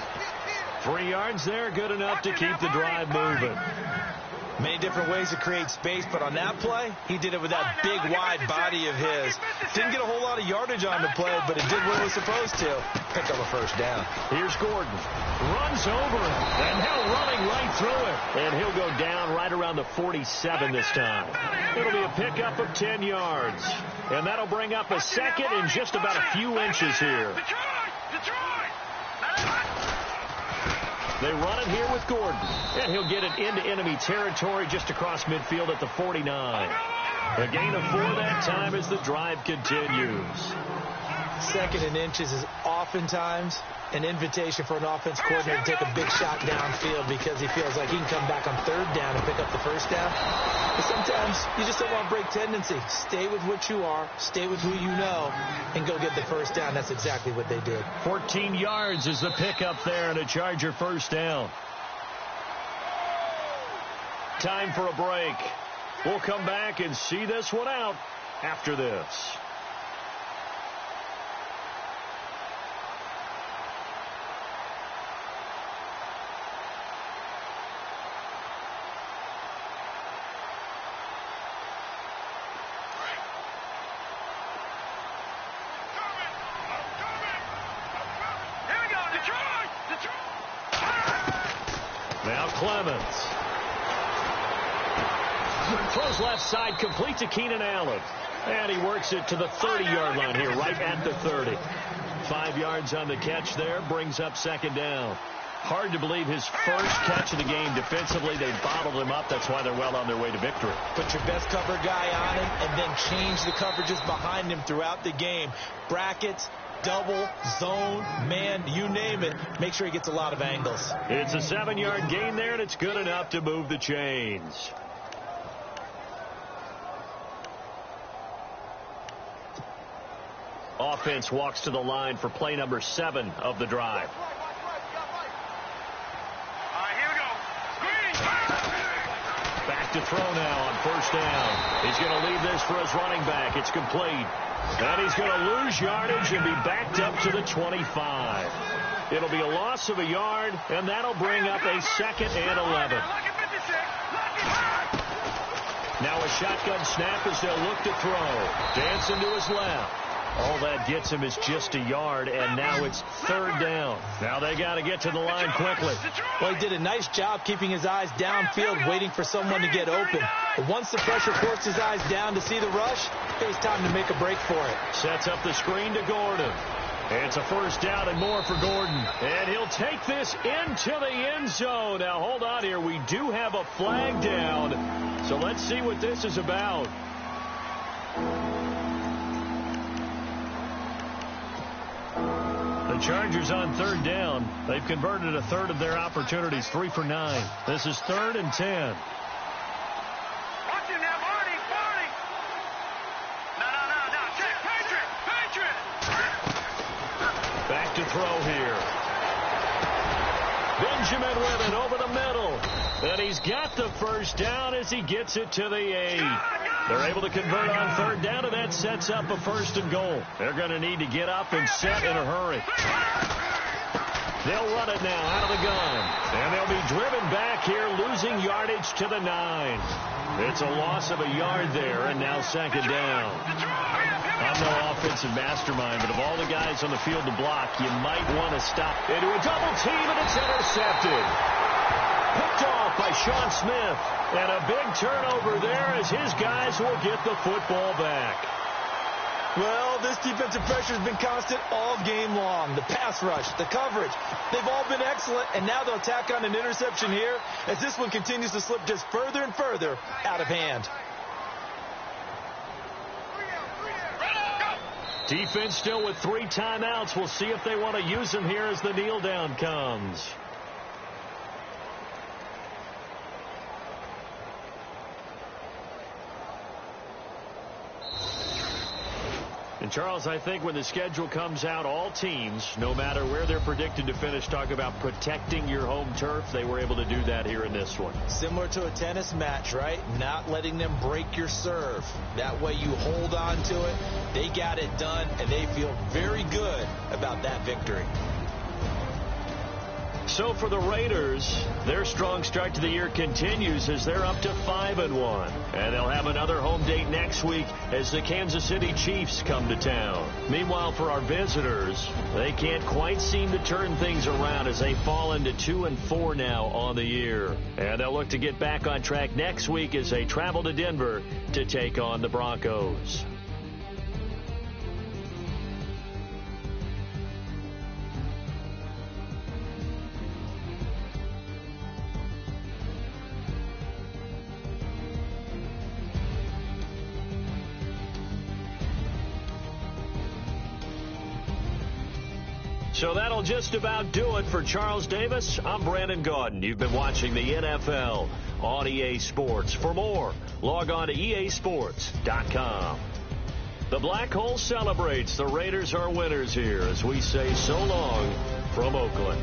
3 yards there, good enough to keep the drive moving. Many different ways to create space, but on that play, he did it with that big, wide body of his. Didn't get a whole lot of yardage on the play, but it did what it was supposed to. Pick up a 1st down. Here's Gordon. Runs over it, and now running right through it. And he'll go down right around the 47 this time. It'll be a pickup of 10 yards. And that'll bring up a 2nd and just about a few inches here. They run it here with Gordon. And he'll get it into enemy territory just across midfield at the 49. A gain of 4 that time as the drive continues. 2nd and inches is oftentimes an invitation for an offense coordinator to take a big shot downfield because he feels like he can come back on 3rd down and pick up the 1st down. But sometimes you just don't want to break tendency. Stay with what you are, stay with who you know, and go get the 1st down. That's exactly what they did. 14 yards is the pickup there and a Charger 1st down. Time for a break. We'll come back and see this one out after this. Now Clemens. Throws left side, complete to Keenan Allen. And he works it to the 30-yard line here, right at the 30. 5 yards on the catch there, brings up 2nd down. Hard to believe his first catch of the game defensively. They bottled him up. That's why they're well on their way to victory. Put your best cover guy on him and then change the coverages behind him throughout the game. Brackets, double, zone, man, you name it. Make sure he gets a lot of angles. It's a 7-yard gain there, and it's good enough to move the chains. Offense walks to the line for play number 7 of the drive. to throw now on first down. He's going to leave this for his running back. It's complete. And he's going to lose yardage and be backed up to the 25. It'll be a loss of a yard, and that'll bring up a 2nd and 11. Now a shotgun snap as they'll look to throw. Dancing to his left. All that gets him is just a yard, and now it's 3rd down. Now they got to get to the line quickly. Well, he did a nice job keeping his eyes downfield, waiting for someone to get open. But once the pressure forced his eyes down to see the rush, it was time to make a break for it. Sets up the screen to Gordon. It's a 1st down and more for Gordon. And he'll take this into the end zone. Now, hold on here. We do have a flag down. So let's see what this is about. The Chargers on 3rd down. They've converted a 1/3 of their opportunities, 3 for 9. This is 3rd and 10. Back to throw here. Benjamin with it over the middle. And he's got the 1st down as he gets it to the 8. They're able to convert on 3rd down, and that sets up a 1st and goal. They're going to need to get up and set in a hurry. They'll run it now out of the gun. And they'll be driven back here, losing yardage to the 9. It's a loss of a yard there, and now 2nd down. I'm no offensive mastermind, but of all the guys on the field to block, you might want to stop into a double team, and it's intercepted. Picked off by Sean Smith. And a big turnover there as his guys will get the football back. Well, this defensive pressure has been constant all game long. The pass rush, the coverage, they've all been excellent, and now they'll tack on an interception here as this one continues to slip just further and further out of hand. Defense still with 3 timeouts. We'll see if they want to use them here as the kneel down comes. And, Charles, I think when the schedule comes out, all teams, no matter where they're predicted to finish, talk about protecting your home turf. They were able to do that here in this one. Similar to a tennis match, right? Not letting them break your serve. That way you hold on to it. They got it done, and they feel very good about that victory. So for the Raiders, their strong start to the year continues as they're up to 5-1. And they'll have another home date next week as the Kansas City Chiefs come to town. Meanwhile, for our visitors, they can't quite seem to turn things around as they fall into 2-4 now on the year. And they'll look to get back on track next week as they travel to Denver to take on the Broncos. So that'll just about do it for Charles Davis. I'm Brandon Gaudin. You've been watching the NFL on EA Sports. For more, log on to easports.com. The Black Hole celebrates. The Raiders are winners here as we say so long from Oakland.